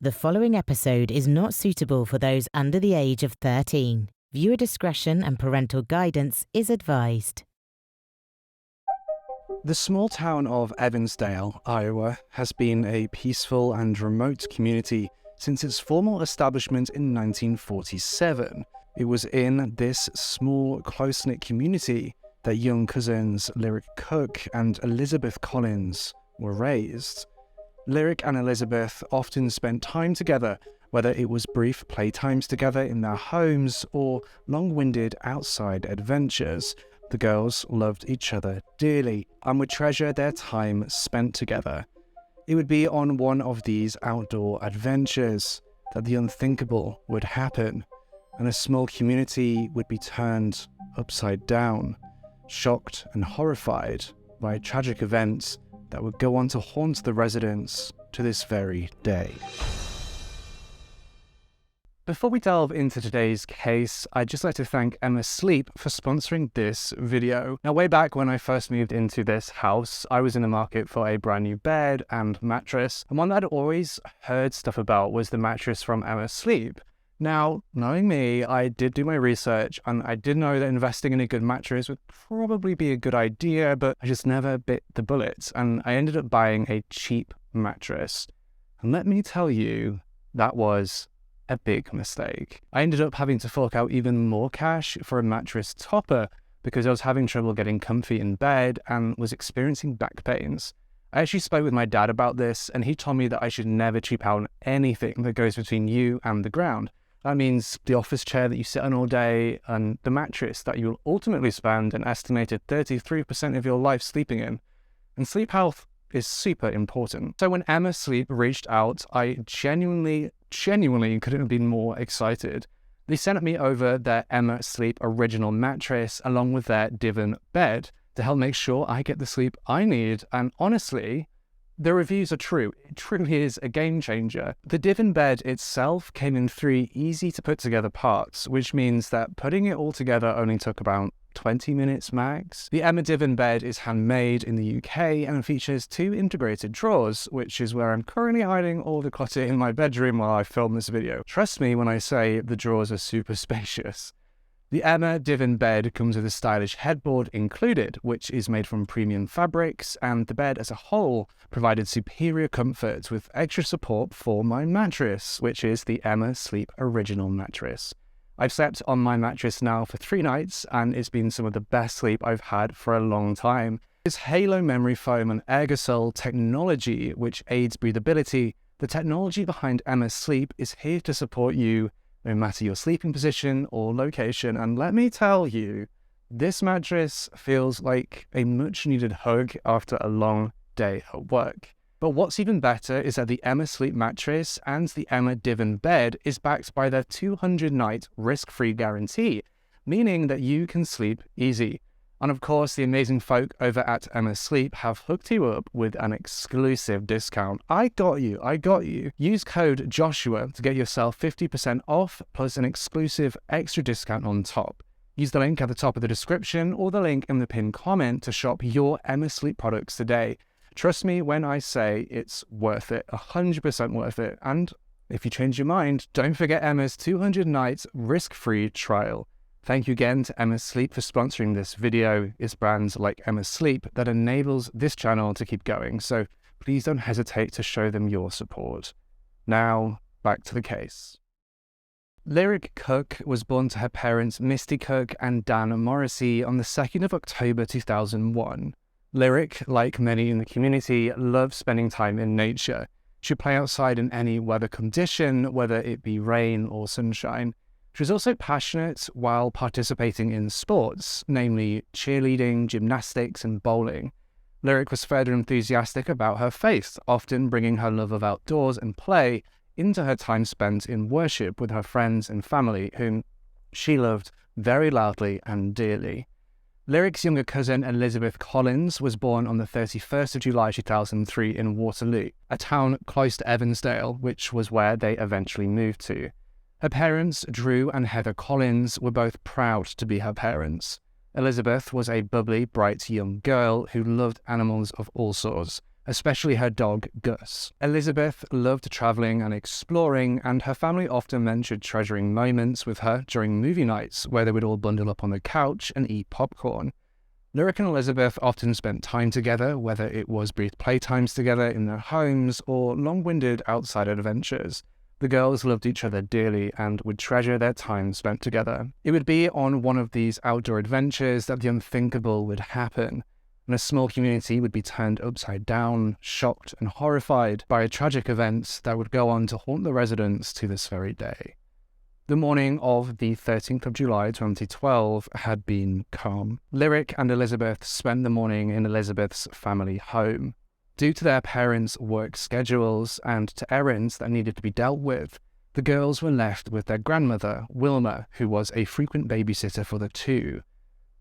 The following episode is not suitable for those under the age of 13. Viewer discretion and parental guidance is advised. The small town of Evansdale, Iowa, has been a peaceful and remote community since its formal establishment in 1947. It was in this small, close-knit community that young cousins Lyric Cook and Elizabeth Collins were raised. Lyric and Elizabeth often spent time together, whether it was brief playtimes together in their homes or long-winded outside adventures. The girls loved each other dearly and would treasure their time spent together. It would be on one of these outdoor adventures that the unthinkable would happen, and a small community would be turned upside down, shocked and horrified by tragic events that would go on to haunt the residents to this very day. Before we delve into today's case, I'd just like to thank MEYER'S Sleep for sponsoring this video. Now, way back when I first moved into this house, I was in the market for a brand new bed and mattress, and one that I'd always heard stuff about was the mattress from MEYER'S Sleep. Now, knowing me, I did do my research, and I did know that investing in a good mattress would probably be a good idea, but I just never bit the bullet, and I ended up buying a cheap mattress. And let me tell you, that was a big mistake. I ended up having to fork out even more cash for a mattress topper because I was having trouble getting comfy in bed and was experiencing back pains. I actually spoke with my dad about this, and he told me that I should never cheap out on anything that goes between you and the ground. That means the office chair that you sit on all day and the mattress that you will ultimately spend an estimated 33% of your life sleeping in. And sleep health is super important. So when MEYER'S Sleep reached out, I genuinely couldn't have been more excited. They sent me over their MEYER'S Sleep original mattress along with their Divan bed to help make sure I get the sleep I need. And honestly, the reviews are true. It truly is a game changer. The Divan bed itself came in 3 easy to put together parts, which means that putting it all together only took about 20 minutes max. The MEYER'S Divan bed is handmade in the UK and features 2 integrated drawers, which is where I'm currently hiding all the clutter in my bedroom while I film this video. Trust me when I say the drawers are super spacious. The MEYER'S Divan bed comes with a stylish headboard included, which is made from premium fabrics, and the bed as a whole provided superior comfort with extra support for my mattress, which is the MEYER'S Sleep original mattress. I've slept on my mattress now for 3 nights, and it's been some of the best sleep I've had for a long time. This Halo memory foam and ergosol technology, which aids breathability, the technology behind MEYER'S Sleep is here to support you no matter your sleeping position or location. And let me tell you, this mattress feels like a much-needed hug after a long day at work. But what's even better is that the MEYER'S Sleep mattress and the MEYER'S Divan bed is backed by their 200-night risk-free guarantee, meaning that you can sleep easy. And of course, the amazing folk over at MEYER'S Sleep have hooked you up with an exclusive discount. I got you. Use code Joshua to get yourself 50% off plus an exclusive extra discount on top. Use the link at the top of the description or the link in the pinned comment to shop your MEYER'S Sleep products today. Trust me when I say it's worth it, 100% worth it. And if you change your mind, don't forget MEYER'S 200 nights risk-free trial. Thank you again to MEYER'S Sleep for sponsoring this video. It's brands like MEYER'S Sleep that enables this channel to keep going, so please don't hesitate to show them your support. Now, back to the case. Lyric Cook was born to her parents Misty Cook and Dan Morrissey on the 2nd of October 2001. Lyric, like many in the community, loved spending time in nature. She'd play outside in any weather condition, whether it be rain or sunshine. She was also passionate while participating in sports, namely cheerleading, gymnastics, and bowling. Lyric was further enthusiastic about her faith, often bringing her love of outdoors and play into her time spent in worship with her friends and family, whom she loved very loudly and dearly. Lyric's younger cousin Elizabeth Collins was born on the 31st of July 2003 in Waterloo, a town close to Evansdale, which was where they eventually moved to. Her parents, Drew and Heather Collins, were both proud to be her parents. Elizabeth was a bubbly, bright young girl who loved animals of all sorts, especially her dog Gus. Elizabeth loved traveling and exploring, and her family often mentioned treasuring moments with her during movie nights where they would all bundle up on the couch and eat popcorn. Lyric and Elizabeth often spent time together, whether it was brief playtimes together in their homes or long-winded outside adventures. The girls loved each other dearly and would treasure their time spent together. It would be on one of these outdoor adventures that the unthinkable would happen, and a small community would be turned upside down, shocked and horrified by a tragic event that would go on to haunt the residents to this very day. The morning of the 13th of July 2012 had been calm. Lyric and Elizabeth spent the morning in Elizabeth's family home. Due to their parents' work schedules and to errands that needed to be dealt with, the girls were left with their grandmother, Wilma, who was a frequent babysitter for the two.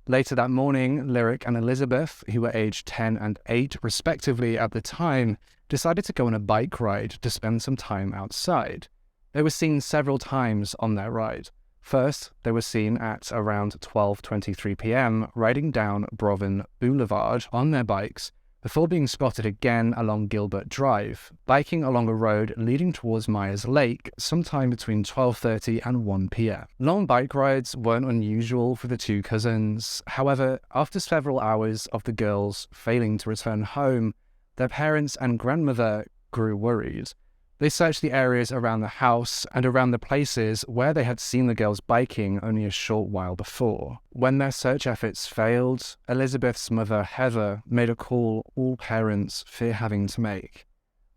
Later that morning, Lyric and Elizabeth, who were aged 10 and 8 respectively at the time, decided to go on a bike ride to spend some time outside. They were seen several times on their ride. First, they were seen at around 12:23 p.m. riding down Broven Boulevard on their bikes, before being spotted again along Gilbert Drive, biking along a road leading towards Meyer's Lake sometime between 12:30 and 1 p.m. Long bike rides weren't unusual for the two cousins. However, after several hours of the girls failing to return home, their parents and grandmother grew worried. They searched the areas around the house and around the places where they had seen the girls biking only a short while before. When their search efforts failed, Elizabeth's mother, Heather, made a call all parents fear having to make.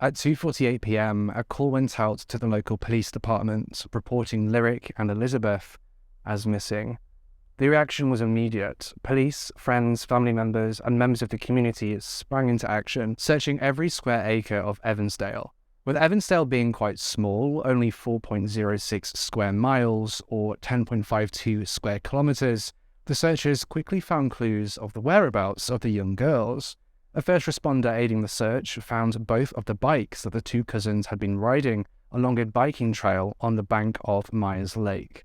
At 2:48 p.m, a call went out to the local police department reporting Lyric and Elizabeth as missing. The reaction was immediate. Police, friends, family members, and members of the community sprang into action, searching every square acre of Evansdale. With Evansdale being quite small, only 4.06 square miles or 10.52 square kilometers, the searchers quickly found clues of the whereabouts of the young girls. A first responder aiding the search found both of the bikes that the two cousins had been riding along a biking trail on the bank of Meyer's Lake.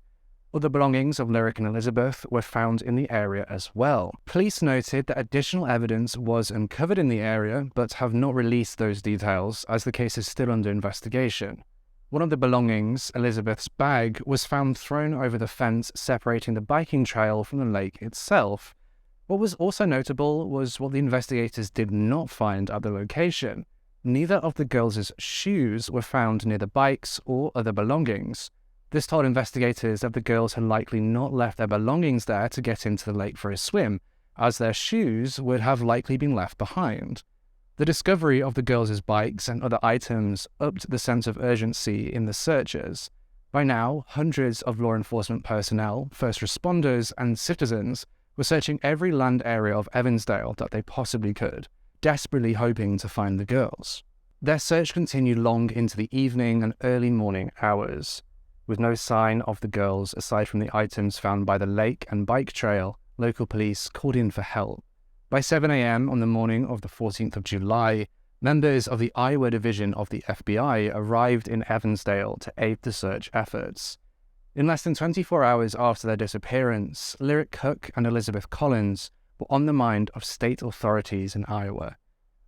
Other belongings of Lyric and Elizabeth were found in the area as well. Police noted that additional evidence was uncovered in the area, but have not released those details as the case is still under investigation. One of the belongings, Elizabeth's bag, was found thrown over the fence separating the biking trail from the lake itself. What was also notable was what the investigators did not find at the location. Neither of the girls' shoes were found near the bikes or other belongings. This told investigators that the girls had likely not left their belongings there to get into the lake for a swim, as their shoes would have likely been left behind. The discovery of the girls' bikes and other items upped the sense of urgency in the searchers. By now, hundreds of law enforcement personnel, first responders, and citizens were searching every land area of Evansdale that they possibly could, desperately hoping to find the girls. Their search continued long into the evening and early morning hours. With no sign of the girls aside from the items found by the lake and bike trail, local police called in for help. By 7 a.m. on the morning of the 14th of July, members of the Iowa Division of the FBI arrived in Evansdale to aid the search efforts. In less than 24 hours after their disappearance, Lyric Cook and Elizabeth Collins were on the mind of state authorities in Iowa.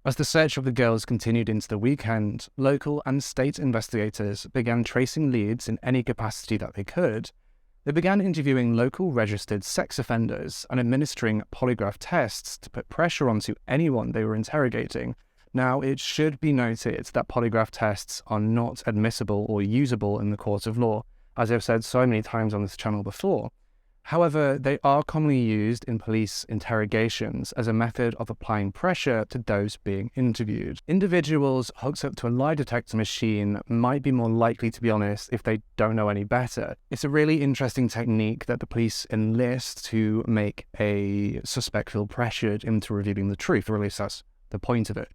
As the search of the girls continued into the weekend, local and state investigators began tracing leads in any capacity that they could. They began interviewing local registered sex offenders and administering polygraph tests to put pressure onto anyone they were interrogating. Now, it should be noted that polygraph tests are not admissible or usable in the court of law, as I've said so many times on this channel before. However, they are commonly used in police interrogations as a method of applying pressure to those being interviewed. Individuals hooked up to a lie detector machine might be more likely to be honest if they don't know any better. It's a really interesting technique that the police enlist to make a suspect feel pressured into revealing the truth, or at least that's the point of it.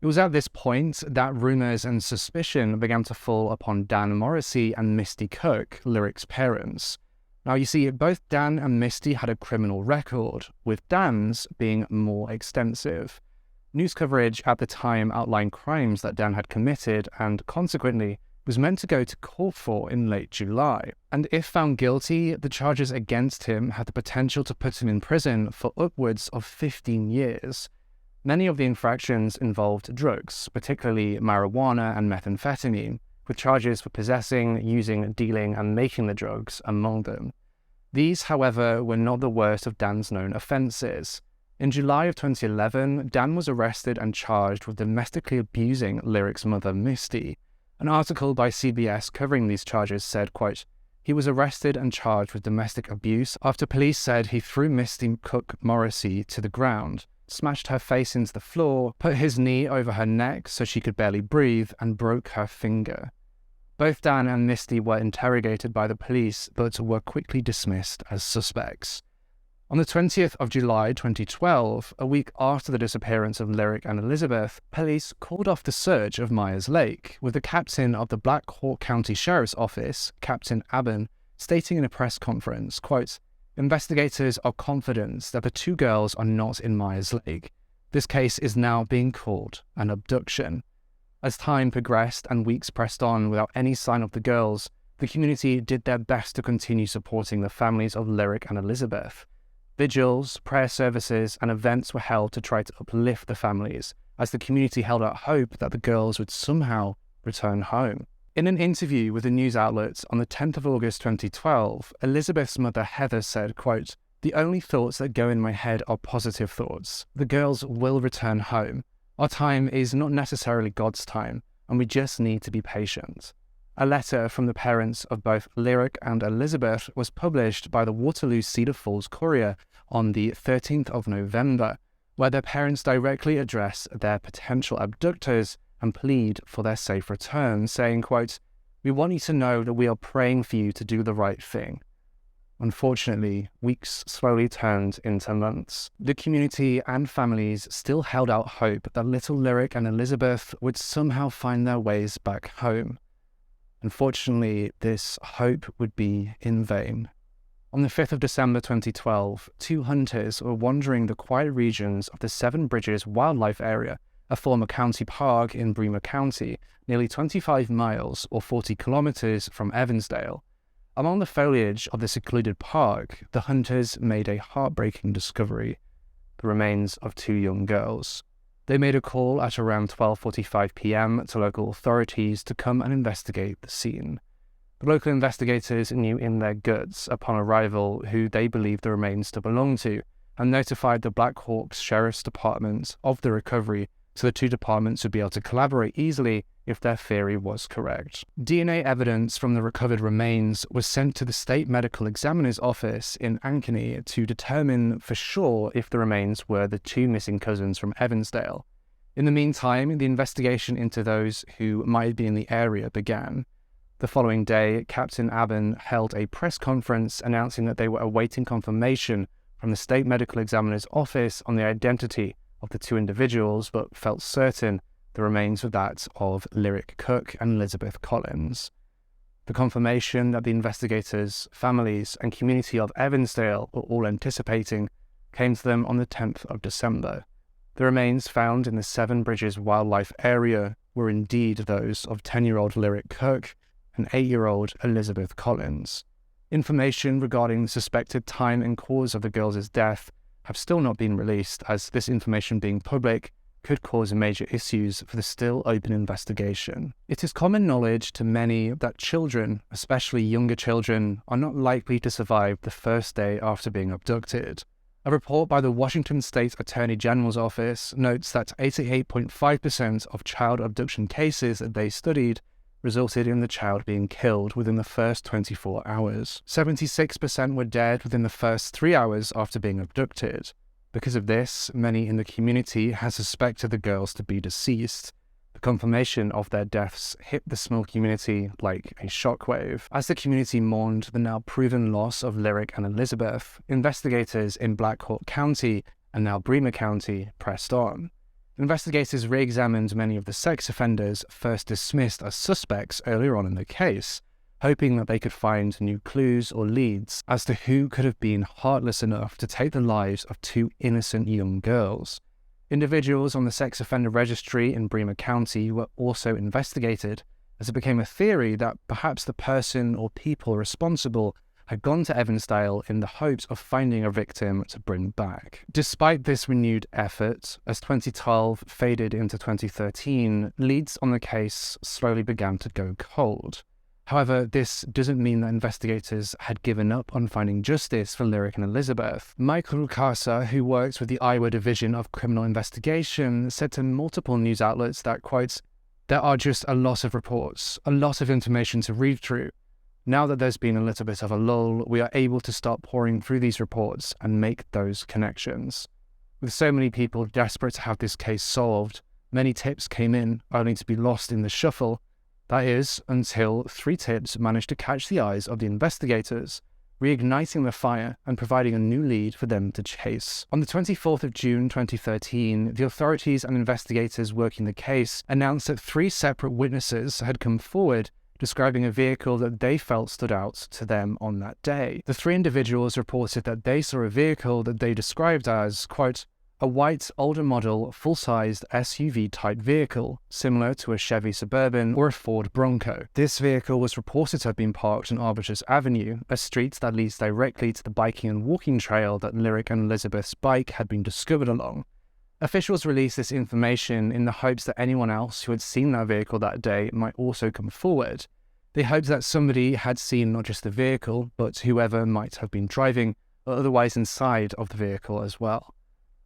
It was at this point that rumours and suspicion began to fall upon Dan Morrissey and Misty Cook, Lyric's parents. Now you see, both Dan and Misty had a criminal record, with Dan's being more extensive. News coverage at the time outlined crimes that Dan had committed and, consequently, was meant to go to court for in late July. And if found guilty, the charges against him had the potential to put him in prison for upwards of 15 years. Many of the infractions involved drugs, particularly marijuana and methamphetamine, with charges for possessing, using, dealing, and making the drugs among them. These, however, were not the worst of Dan's known offences. In July of 2011, Dan was arrested and charged with domestically abusing Lyric's mother, Misty. An article by CBS covering these charges said, quote, "He was arrested and charged with domestic abuse after police said he threw Misty Cook Morrissey to the ground, smashed her face into the floor, put his knee over her neck so she could barely breathe, and broke her finger." Both Dan and Misty were interrogated by the police, but were quickly dismissed as suspects. On the 20th of July 2012, a week after the disappearance of Lyric and Elizabeth, police called off the search of Meyer's Lake, with the captain of the Black Hawk County Sheriff's Office, Captain Aben, stating in a press conference, quote, "Investigators are confident that the two girls are not in Meyer's Lake. This case is now being called an abduction." As time progressed and weeks pressed on without any sign of the girls, the community did their best to continue supporting the families of Lyric and Elizabeth. Vigils, prayer services, and events were held to try to uplift the families, as the community held out hope that the girls would somehow return home. In an interview with a news outlet on the 10th of August 2012, Elizabeth's mother Heather said, quote, "The only thoughts that go in my head are positive thoughts. The girls will return home. Our time is not necessarily God's time, and we just need to be patient." A letter from the parents of both Lyric and Elizabeth was published by the Waterloo Cedar Falls Courier on the 13th of November, where their parents directly address their potential abductors and plead for their safe return, saying, quote, "We want you to know that we are praying for you to do the right thing." Unfortunately, weeks slowly turned into months. The community and families still held out hope that little Lyric and Elizabeth would somehow find their ways back home. Unfortunately, this hope would be in vain. On the 5th of December 2012, two hunters were wandering the quiet regions of the Seven Bridges Wildlife Area, a former county park in Bremer County, nearly 25 miles or 40 kilometers from Evansdale. Among the foliage of the secluded park, the hunters made a heartbreaking discovery: the remains of two young girls. They made a call at around 12:45 p.m. to local authorities to come and investigate the scene. The local investigators knew in their guts upon arrival who they believed the remains to belong to, and notified the Black Hawk's Sheriff's Department of the recovery, so the two departments would be able to collaborate easily if their theory was correct. DNA evidence from the recovered remains was sent to the State Medical Examiner's Office in Ankeny to determine for sure if the remains were the two missing cousins from Evansdale. In the meantime, the investigation into those who might be in the area began. The following day, Captain Aben held a press conference announcing that they were awaiting confirmation from the State Medical Examiner's Office on the identity of the two individuals, but felt certain the remains were that of Lyric Cook and Elizabeth Collins. The confirmation that the investigators, families, and community of Evansdale were all anticipating came to them on the 10th of December. The remains found in the Seven Bridges Wildlife Area were indeed those of 10-year-old Lyric Cook and 8-year-old Elizabeth Collins. Information regarding the suspected time and cause of the girls' death have still not been released, as this information being public could cause major issues for the still open investigation. It is common knowledge to many that children, especially younger children, are not likely to survive the first day after being abducted. A report by the Washington State Attorney General's Office notes that 88.5% of child abduction cases that they studied resulted in the child being killed within the first 24 hours. 76% were dead within the first 3 hours after being abducted. Because of this, many in the community had suspected the girls to be deceased. The confirmation of their deaths hit the small community like a shockwave. As the community mourned the now proven loss of Lyric and Elizabeth, investigators in Black Hawk County and now Bremer County pressed on. Investigators re-examined many of the sex offenders first dismissed as suspects earlier on in the case, hoping that they could find new clues or leads as to who could have been heartless enough to take the lives of two innocent young girls. Individuals on the sex offender registry in Bremer County were also investigated, as it became a theory that perhaps the person or people responsible had gone to Evansdale in the hopes of finding a victim to bring back. Despite this renewed effort, as 2012 faded into 2013, leads on the case slowly began to go cold. However, this doesn't mean that investigators had given up on finding justice for Lyric and Elizabeth. Michael Rukasa, who works with the Iowa Division of Criminal Investigation, said to multiple news outlets that, quote, "There are just a lot of reports, a lot of information to read through. Now that there's been a little bit of a lull, we are able to start pouring through these reports and make those connections. With so many people desperate to have this case solved, many tips came in only to be lost in the shuffle. That is, until 3 tips managed to catch the eyes of the investigators, reigniting the fire and providing a new lead for them to chase. On the 24th of June 2013, the authorities and investigators working the case announced that 3 separate witnesses had come forward describing a vehicle that they felt stood out to them on that day. The 3 individuals reported that they saw a vehicle that they described as, quote, a white, older model, full-sized SUV-type vehicle, similar to a Chevy Suburban or a Ford Bronco. This vehicle was reported to have been parked on Arbutus Avenue, a street that leads directly to the biking and walking trail that Lyric and Elizabeth's bike had been discovered along. Officials released this information in the hopes that anyone else who had seen that vehicle that day might also come forward. They hoped that somebody had seen not just the vehicle, but whoever might have been driving or otherwise inside of the vehicle as well.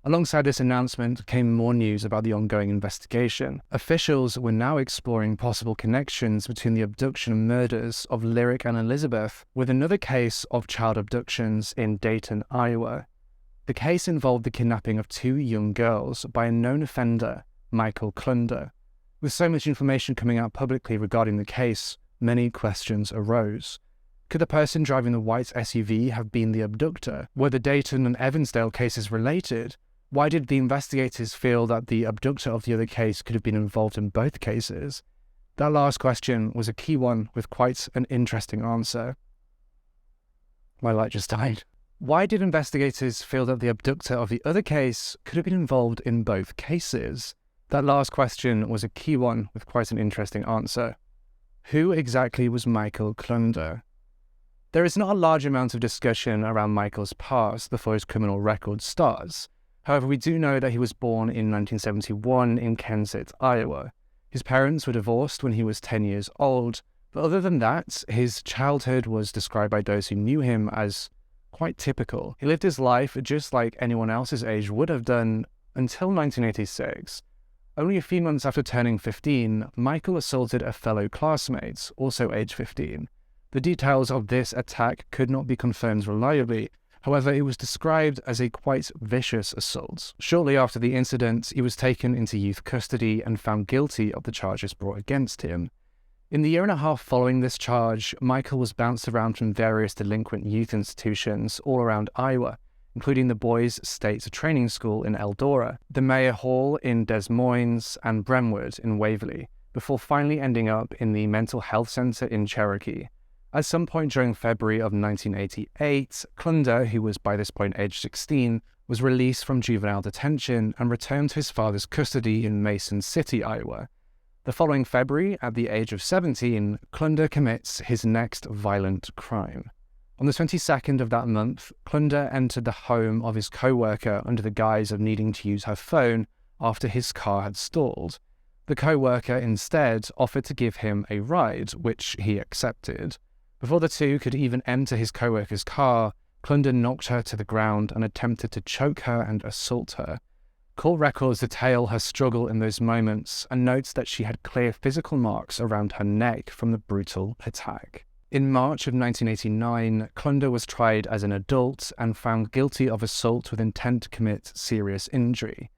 Alongside this announcement came more news about the ongoing investigation. Officials were now exploring possible connections between the abduction and murders of Lyric and Elizabeth with another case of child abductions in Dayton, Iowa. The case involved the kidnapping of 2 young girls by a known offender, Michael Klondo. With so much information coming out publicly regarding the case, many questions arose. Could the person driving the white SUV have been the abductor? Were the Dayton and Evansdale cases related? Why did the investigators feel that the abductor of the other case could have been involved in both cases? That last question was a key one with quite an interesting answer. My light just died. Why did investigators feel that the abductor of the other case could have been involved in both cases? That last question was a key one with quite an interesting answer. Who exactly was Michael Klondo? There is not a large amount of discussion around Michael's past before his criminal record starts. However, we do know that he was born in 1971 in Kensett, Iowa. His parents were divorced when he was 10 years old, but other than that, his childhood was described by those who knew him as quite typical. He lived his life just like anyone else's age would have done until 1986. Only a few months after turning 15, Michael assaulted a fellow classmate, also age 15. The details of this attack could not be confirmed reliably. However, it was described as a quite vicious assault. Shortly after the incident, he was taken into youth custody and found guilty of the charges brought against him. In the year and a half following this charge, Michael was bounced around from various delinquent youth institutions all around Iowa, including the Boys State Training School in Eldora, the Meyer Hall in Des Moines, and Brentwood in Waverly, before finally ending up in the Mental Health Center in Cherokee. At some point during February of 1988, Klondo, who was by this point age 16, was released from juvenile detention and returned to his father's custody in Mason City, Iowa. The following February, at the age of 17, Klondo commits his next violent crime. On the 22nd of that month, Klondo entered the home of his co-worker under the guise of needing to use her phone after his car had stalled. The co-worker instead offered to give him a ride, which he accepted. Before the two could even enter his co-worker's car, Klondo knocked her to the ground and attempted to choke her and assault her. Court records detail her struggle in those moments and notes that she had clear physical marks around her neck from the brutal attack. In March of 1989, Klondo was tried as an adult and found guilty of assault with intent to commit serious injury.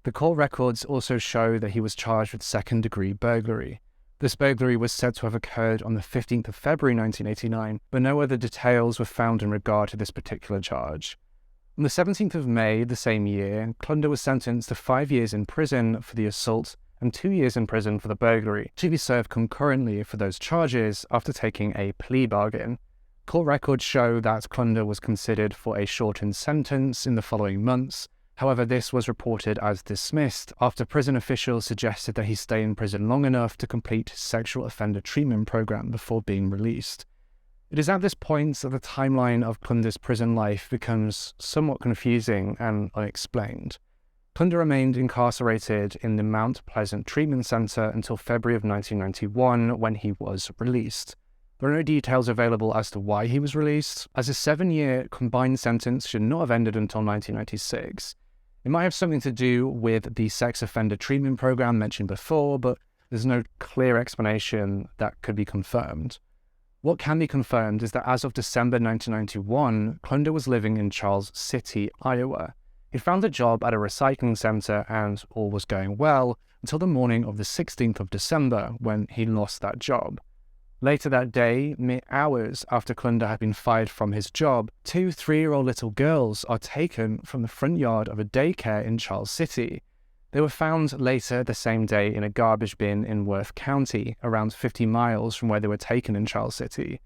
The court records also show that he was charged with second-degree burglary. This burglary was said to have occurred on the 15th of February 1989, but no other details were found in regard to this particular charge. On the 17th of May the same year, Klondo was sentenced to 5 years in prison for the assault and 2 years in prison for the burglary, to be served concurrently for those charges after taking a plea bargain. Court records show that Klondo was considered for a shortened sentence in the following months. However, this was reported as dismissed after prison officials suggested that he stay in prison long enough to complete his sexual offender treatment program before being released. It is at this point that the timeline of Klondo's prison life becomes somewhat confusing and unexplained. Klondo remained incarcerated in the Mount Pleasant Treatment Center until February of 1991 when he was released. There are no details available as to why he was released, as his 7-year combined sentence should not have ended until 1996. It might have something to do with the sex offender treatment program mentioned before, but there's no clear explanation that could be confirmed. What can be confirmed is that as of December 1991, Klondo was living in Charles City, Iowa. He found a job at a recycling center and all was going well until the morning of the 16th of December when he lost that job. Later that day, mere hours after Klondo had been fired from his job, 2 3-year-old little girls are taken from the front yard of a daycare in Charles City. They were found later the same day in a garbage bin in Worth County, around 50 miles from where they were taken in Charles City.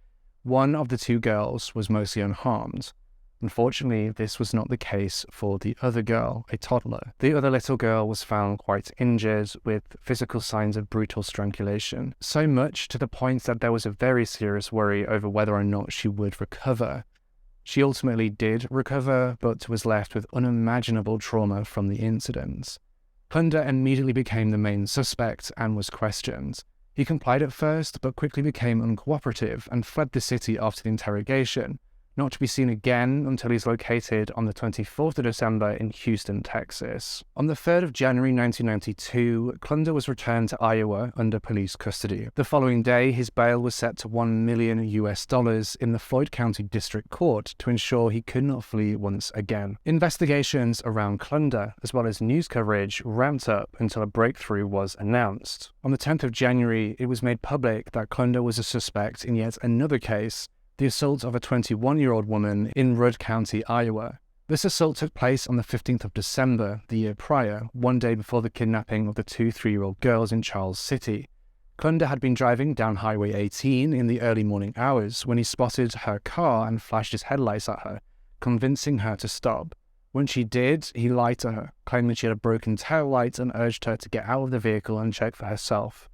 One of the 2 girls was mostly unharmed. Unfortunately, this was not the case for the other girl, a toddler. The other little girl was found quite injured, with physical signs of brutal strangulation, so much to the point that there was a very serious worry over whether or not she would recover. She ultimately did recover, but was left with unimaginable trauma from the incident. Klondo immediately became the main suspect and was questioned. He complied at first, but quickly became uncooperative and fled the city after the interrogation, not to be seen again until he's located on the 24th of December in Houston, Texas. On the 3rd of January 1992, Klondo was returned to Iowa under police custody. The following day, his bail was set to $1 million in the Floyd County District Court to ensure he could not flee once again. Investigations around Klondo, as well as news coverage, ramped up until a breakthrough was announced. On the 10th of January, it was made public that Klondo was a suspect in yet another case, the assault of a 21-year-old woman in Rudd County, Iowa. This assault took place on the 15th of December, the year prior, one day before the kidnapping of the 2 3-year-old girls in Charles City. Klondo had been driving down Highway 18 in the early morning hours when he spotted her car and flashed his headlights at her, convincing her to stop. When she did, he lied to her, claiming she had a broken taillight and urged her to get out of the vehicle and check for herself.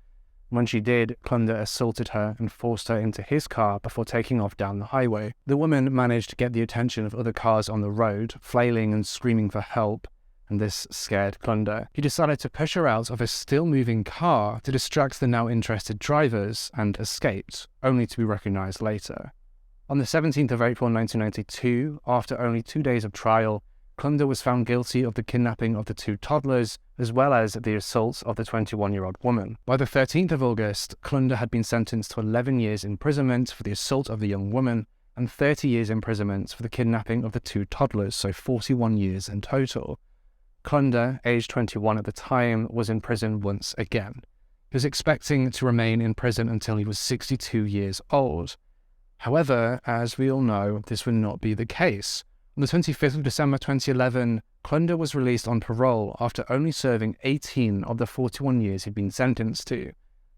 When she did, Klondo assaulted her and forced her into his car before taking off down the highway. The woman managed to get the attention of other cars on the road, flailing and screaming for help, and this scared Klondo. He decided to push her out of a still-moving car to distract the now interested drivers and escaped, only to be recognized later. On the 17th of April 1992, after only 2 days of trial, Klondo was found guilty of the kidnapping of the 2 toddlers, as well as the assault of the 21-year-old woman. By the 13th of August, Klondo had been sentenced to 11 years imprisonment for the assault of the young woman, and 30 years imprisonment for the kidnapping of the 2 toddlers, so 41 years in total. Klondo, aged 21 at the time, was in prison once again. He was expecting to remain in prison until he was 62 years old. However, as we all know, this would not be the case. On the 25th of December 2011, Klondo was released on parole after only serving 18 of the 41 years he'd been sentenced to.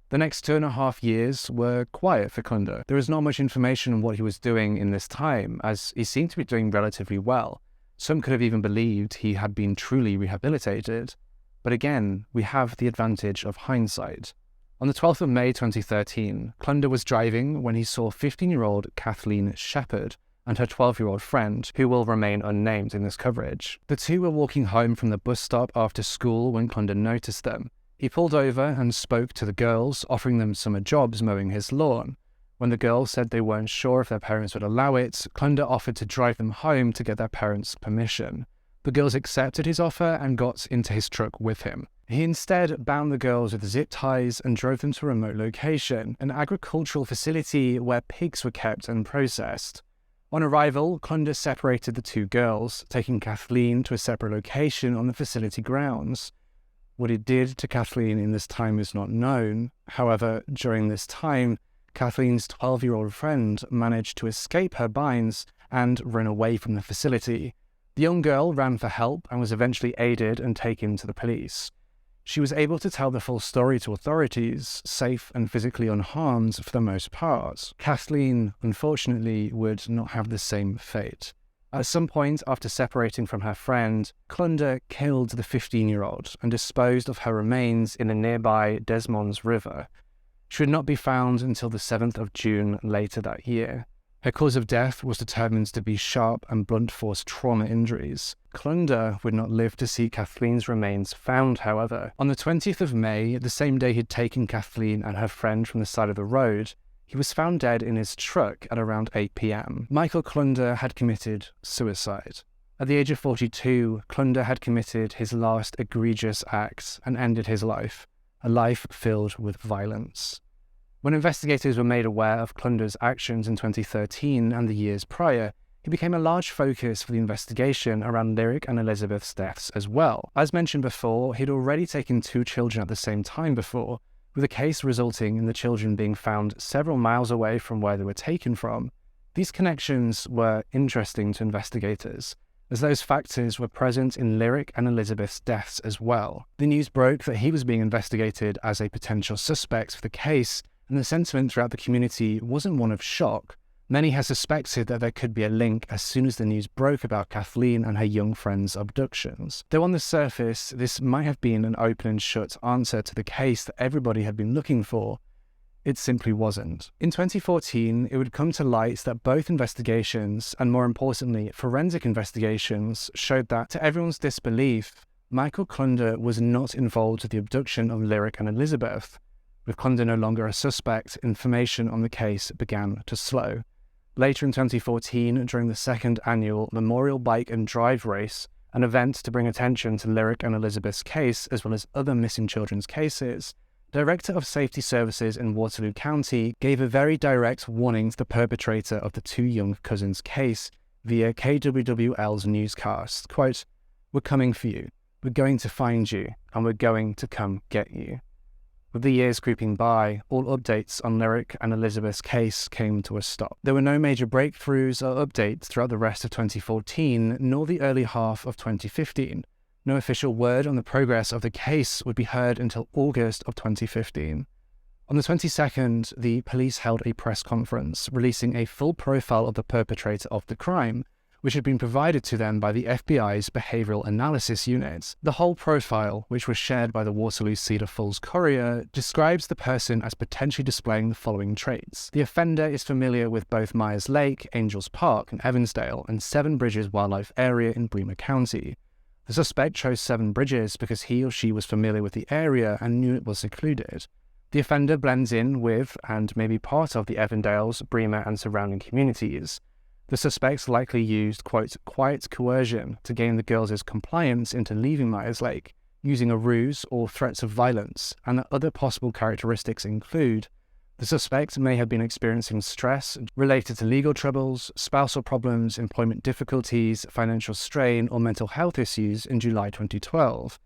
The next 2.5 years were quiet for Klondo. There is not much information on what he was doing in this time, as he seemed to be doing relatively well. Some could have even believed he had been truly rehabilitated. But again, we have the advantage of hindsight. On the 12th of May 2013, Klondo was driving when he saw 15-year-old Kathleen Shepard and her 12-year-old friend, who will remain unnamed in this coverage. The 2 were walking home from the bus stop after school when Klondo noticed them. He pulled over and spoke to the girls, offering them summer jobs mowing his lawn. When the girls said they weren't sure if their parents would allow it, Klondo offered to drive them home to get their parents' permission. The girls accepted his offer and got into his truck with him. He instead bound the girls with zip ties and drove them to a remote location, an agricultural facility where pigs were kept and processed. On arrival, Klondo separated the 2 girls, taking Kathleen to a separate location on the facility grounds. What he did to Kathleen in this time is not known. However, during this time, Kathleen's 12-year-old friend managed to escape her binds and run away from the facility. The young girl ran for help and was eventually aided and taken to the police. She was able to tell the full story to authorities, safe and physically unharmed for the most part. Kathleen, unfortunately, would not have the same fate. At some point after separating from her friend, Klondo killed the 15-year-old and disposed of her remains in the nearby Des Moines River. She would not be found until the 7th of June later that year. Her cause of death was determined to be sharp and blunt force trauma injuries. Klondo would not live to see Kathleen's remains found, however. On the 20th of May, the same day he'd taken Kathleen and her friend from the side of the road, he was found dead in his truck at around 8 p.m. Michael Klondo had committed suicide. At the age of 42, Klondo had committed his last egregious act and ended his life, a life filled with violence. When investigators were made aware of Klondo's actions in 2013 and the years prior, he became a large focus for the investigation around Lyric and Elizabeth's deaths as well. As mentioned before, he'd already taken 2 children at the same time before, with the case resulting in the children being found several miles away from where they were taken from. These connections were interesting to investigators, as those factors were present in Lyric and Elizabeth's deaths as well. The news broke that he was being investigated as a potential suspect for the case, and the sentiment throughout the community wasn't one of shock. Many had suspected that there could be a link as soon as the news broke about Kathleen and her young friend's abductions. Though on the surface, this might have been an open and shut answer to the case that everybody had been looking for, it simply wasn't. In 2014, it would come to light that both investigations, and more importantly, forensic investigations, showed that, to everyone's disbelief, Michael Klondo was not involved with the abduction of Lyric and Elizabeth. With Klondo no longer a suspect, information on the case began to slow. Later in 2014, during the second annual Memorial Bike and Drive Race, an event to bring attention to Lyric and Elizabeth's case as well as other missing children's cases, Director of Safety Services in Waterloo County gave a very direct warning to the perpetrator of the 2 young cousins' case via KWWL's newscast. Quote, "We're coming for you. We're going to find you, and we're going to come get you." With the years creeping by, all updates on Lyric and Elizabeth's case came to a stop. There were no major breakthroughs or updates throughout the rest of 2014, nor the early half of 2015. No official word on the progress of the case would be heard until August of 2015. On the 22nd, the police held a press conference, releasing a full profile of the perpetrator of the crime, which had been provided to them by the FBI's Behavioral Analysis Unit. The whole profile, which was shared by the Waterloo Cedar Falls Courier, describes the person as potentially displaying the following traits. The offender is familiar with both Myers Lake, Angels Park in Evansdale, and Seven Bridges Wildlife Area in Bremer County. The suspect chose Seven Bridges because he or she was familiar with the area and knew it was secluded. The offender blends in with, and may be part of, the Evandales, Bremer, and surrounding communities. The suspects likely used, quote, quiet coercion to gain the girls' compliance into leaving Myers Lake, using a ruse or threats of violence, and that other possible characteristics include: the suspect may have been experiencing stress related to legal troubles, spousal problems, employment difficulties, financial strain, or mental health issues in July 2012.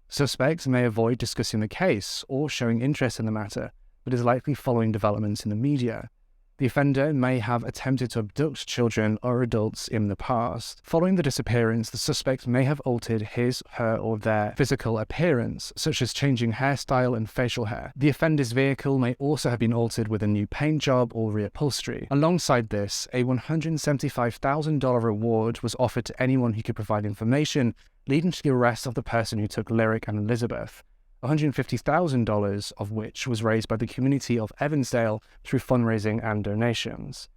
Suspects may avoid discussing the case or showing interest in the matter, but is likely following developments in the media. The offender may have attempted to abduct children or adults in the past. Following the disappearance, the suspect may have altered his, her, or their physical appearance, such as changing hairstyle and facial hair. The offender's vehicle may also have been altered with a new paint job or reupholstery. Alongside this, a $175,000 reward was offered to anyone who could provide information leading to the arrest of the person who took Lyric and Elizabeth. $150,000 of which was raised by the community of Evansdale through fundraising and donations.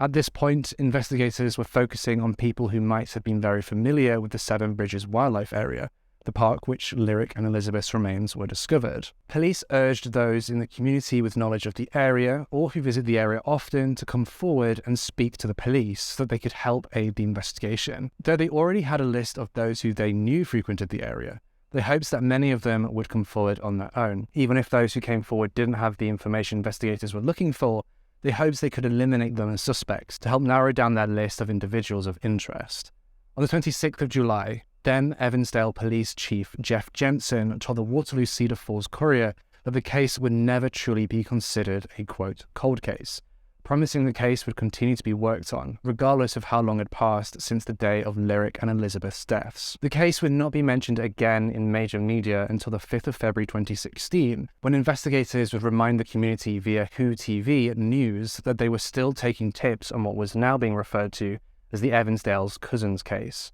At this point, investigators were focusing on people who might have been very familiar with the Seven Bridges Wildlife Area, the park which Lyric and Elizabeth's remains were discovered. Police urged those in the community with knowledge of the area, or who visit the area often, to come forward and speak to the police so that they could help aid the investigation. Though they already had a list of those who they knew frequented the area, they hoped that many of them would come forward on their own. Even if those who came forward didn't have the information investigators were looking for, they hoped they could eliminate them as suspects to help narrow down their list of individuals of interest. On the 26th of July, then Evansdale Police Chief Jeff Jensen told the Waterloo Cedar Falls Courier that the case would never truly be considered a, quote, cold case, promising the case would continue to be worked on, regardless of how long had passed since the day of Lyric and Elizabeth's deaths. The case would not be mentioned again in major media until the 5th of February 2016, when investigators would remind the community via Who TV News that they were still taking tips on what was now being referred to as the Evansdale's cousins case.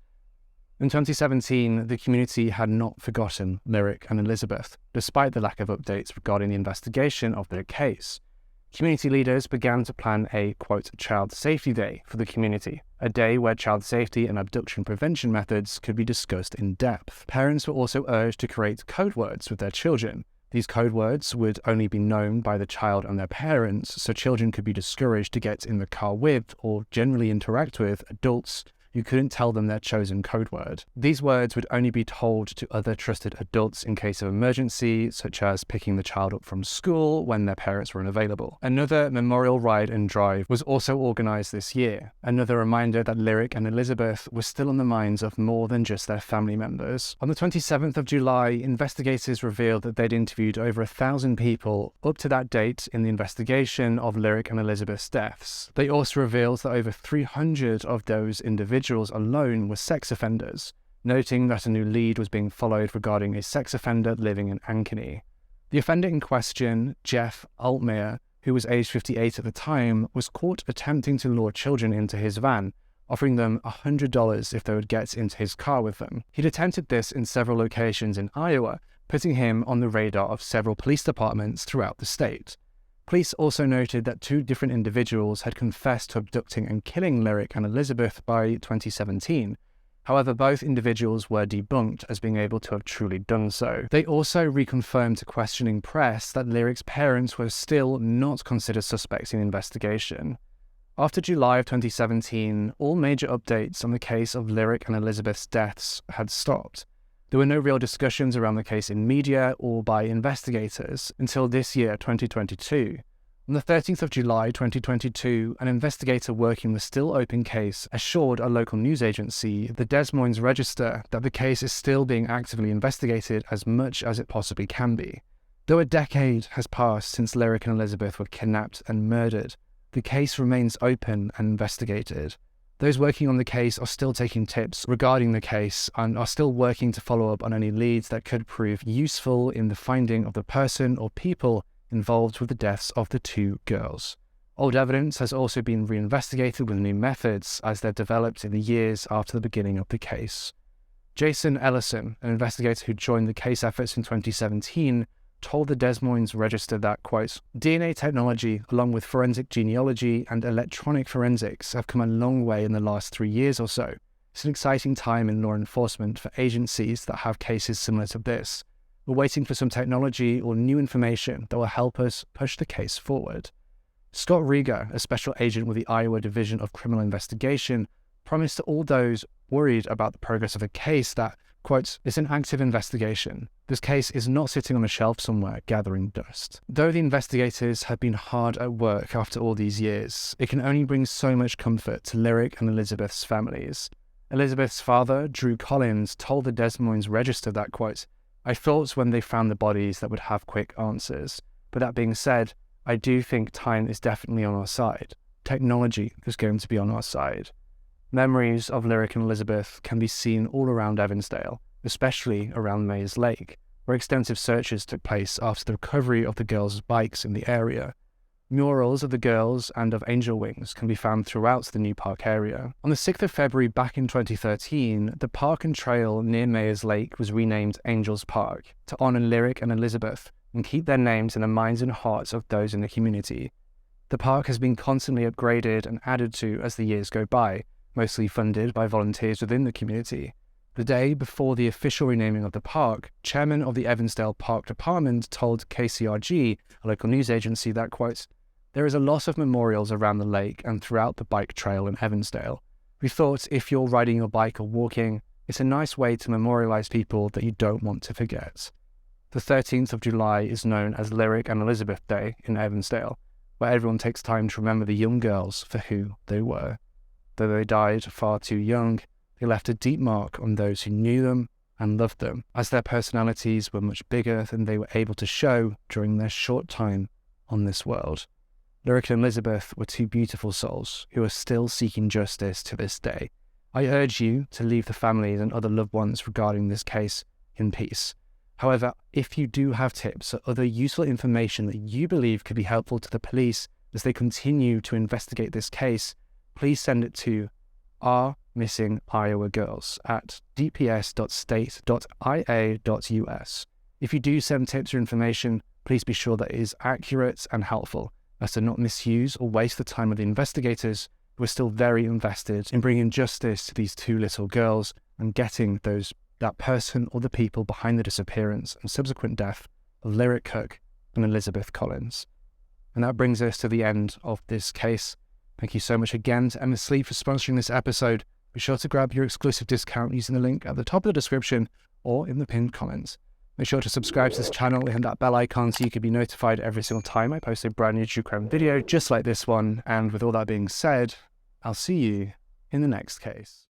In 2017, the community had not forgotten Lyric and Elizabeth, despite the lack of updates regarding the investigation of their case. Community leaders began to plan a, quote, child safety day for the community, a day where child safety and abduction prevention methods could be discussed in depth. Parents were also urged to create code words with their children. These code words would only be known by the child and their parents, so children could be discouraged to get in the car with or generally interact with adults who couldn't tell them their chosen code word. These words would only be told to other trusted adults in case of emergency, such as picking the child up from school when their parents were unavailable. Another memorial ride and drive was also organized this year, another reminder that Lyric and Elizabeth were still on the minds of more than just their family members. On the 27th of July, investigators revealed that they'd interviewed over 1,000 people up to that date in the investigation of Lyric and Elizabeth's deaths. They also revealed that over 300 of those individuals alone were sex offenders, noting that a new lead was being followed regarding a sex offender living in Ankeny. The offender in question, Jeff Altmeyer, who was aged 58 at the time, was caught attempting to lure children into his van, offering them $100 if they would get into his car with them. He'd attempted this in several locations in Iowa, putting him on the radar of several police departments throughout the state. Police also noted that 2 different individuals had confessed to abducting and killing Lyric and Elizabeth by 2017. However, both individuals were debunked as being able to have truly done so. They also reconfirmed to questioning press that Lyric's parents were still not considered suspects in the investigation. After July of 2017, all major updates on the case of Lyric and Elizabeth's deaths had stopped. There were no real discussions around the case in media or by investigators until this year, 2022. On the 13th of July 2022, an investigator working the still open case assured a local news agency, the Des Moines Register, that the case is still being actively investigated as much as it possibly can be. Though a decade has passed since Lyric and Elizabeth were kidnapped and murdered, the case remains open and investigated. Those working on the case are still taking tips regarding the case and are still working to follow up on any leads that could prove useful in the finding of the person or people involved with the deaths of the 2 girls. Old evidence has also been reinvestigated with new methods as they've developed in the years after the beginning of the case. Jason Ellison, an investigator who joined the case efforts in 2017, told the Des Moines Register that, quote, DNA technology, along with forensic genealogy and electronic forensics, have come a long way in the last 3 years or so. It's an exciting time in law enforcement for agencies that have cases similar to this. We're waiting for some technology or new information that will help us push the case forward. Scott Rieger, a special agent with the Iowa Division of Criminal Investigation, promised to all those worried about the progress of the case that, quote, it's an active investigation. This case is not sitting on a shelf somewhere gathering dust. Though the investigators have been hard at work after all these years, it can only bring so much comfort to Lyric and Elizabeth's families. Elizabeth's father, Drew Collins, told the Des Moines Register that, quote, I thought when they found the bodies that would have quick answers. But that being said, I do think time is definitely on our side. Technology is going to be on our side. Memories of Lyric and Elizabeth can be seen all around Evansdale, especially around Meyer's Lake, where extensive searches took place after the recovery of the girls' bikes in the area. Murals of the girls and of angel wings can be found throughout the new park area. On the 6th of February back in 2013, the park and trail near Meyer's Lake was renamed Angels Park to honor Lyric and Elizabeth and keep their names in the minds and hearts of those in the community. The park has been constantly upgraded and added to as the years go by, mostly funded by volunteers within the community. The day before the official renaming of the park, chairman of the Evansdale Park Department told KCRG, a local news agency, that, quote, there is a lot of memorials around the lake and throughout the bike trail in Evansdale. We thought if you're riding your bike or walking, it's a nice way to memorialize people that you don't want to forget. The 13th of July is known as Lyric and Elizabeth Day in Evansdale, where everyone takes time to remember the young girls for who they were. Though they died far too young, they left a deep mark on those who knew them and loved them, as their personalities were much bigger than they were able to show during their short time on this world. Lyric and Elizabeth were 2 beautiful souls who are still seeking justice to this day. I urge you to leave the families and other loved ones regarding this case in peace. However, if you do have tips or other useful information that you believe could be helpful to the police as they continue to investigate this case, please send it to ourmissingiowagirls at dps.state.ia.us. If you do send tips or information, please be sure that it is accurate and helpful, as to not misuse or waste the time of the investigators who are still very invested in bringing justice to these two little girls and getting that person or the people behind the disappearance and subsequent death of Lyric Cook and Elizabeth Collins. And that brings us to the end of this case. Thank you so much again to Emma Sleep for sponsoring this episode. Be sure to grab your exclusive discount using the link at the top of the description or in the pinned comments. Make sure to subscribe to this channel and hit that bell icon so you can be notified every single time I post a brand new true crime video just like this one. And with all that being said, I'll see you in the next case.